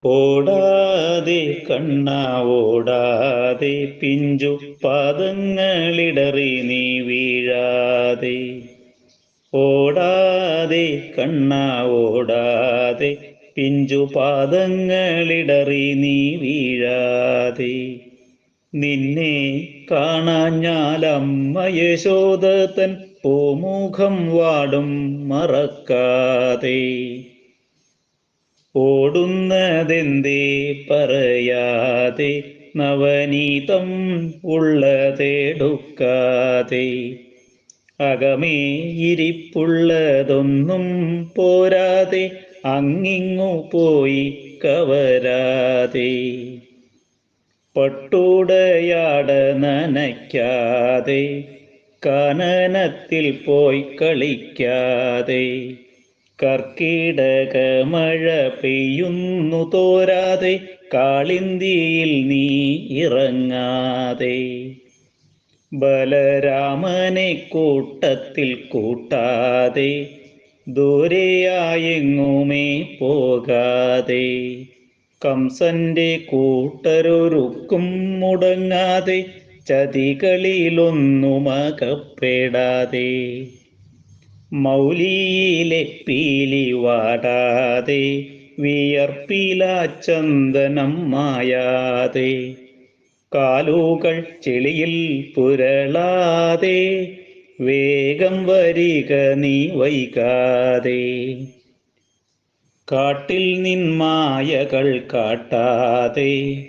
ഓടാതെ കണ്ണ ഓടാതെ പിഞ്ചു പാദങ്ങളിടറി നീ വീഴാതെ. ഓടാതെ കണ്ണ ഓടാതെ പിഞ്ചു പാദങ്ങളിടറി നീ വീഴാതെ. നിന്നെ കാണാഞ്ഞാലമ്മ യശോദ തൻ പൂമുഖം വാടും മറക്കാതെ. ഓടുന്നതെന്തേ പറയാതെ നവനീതം ഉള്ളതെടുക്കാതെ. അകമേ ഇരിപ്പുള്ളതൊന്നും പോരാതെ അങ്ങിങ്ങു പോയി കവരാതെ. പട്ടുടയാട നനയ്ക്കാതെ കാനനത്തിൽ പോയി കളിക്കാതെ. കർക്കിടക മഴ പെയ്യുന്നു തോരാതെ കാളിന്തിയിൽ നീ ഇറങ്ങാതെ. ബലരാമനെ കൂട്ടത്തിൽ കൂട്ടാതെ ദൂരെയായെങ്ങുമേ പോകാതെ. കംസന്റെ കൂട്ടരൊരുക്കും മുടങ്ങാതെ ചതികളിലൊന്നുമകപ്പെടാതെ. മൗലിയിലെ പീലി വാടാതെ വിയർപ്പിലാ ചന്ദനം മായാതെ. കാലുകൾ ചെളിയിൽ പുരളാതെ വേഗം വരിക നീ വൈകാതെ. കാട്ടിൽ നിൻ മായകൾ കാട്ടാതെ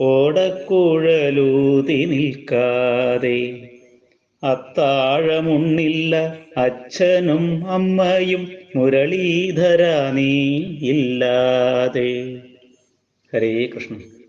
ഓടക്കുഴലൂതി നിൽക്കാതെ. അത്താഴമുണ്ണില്ല അച്ഛനും അമ്മയും മുരളീധര നീ ഇല്ലാതെ. ഹരേ കൃഷ്ണ.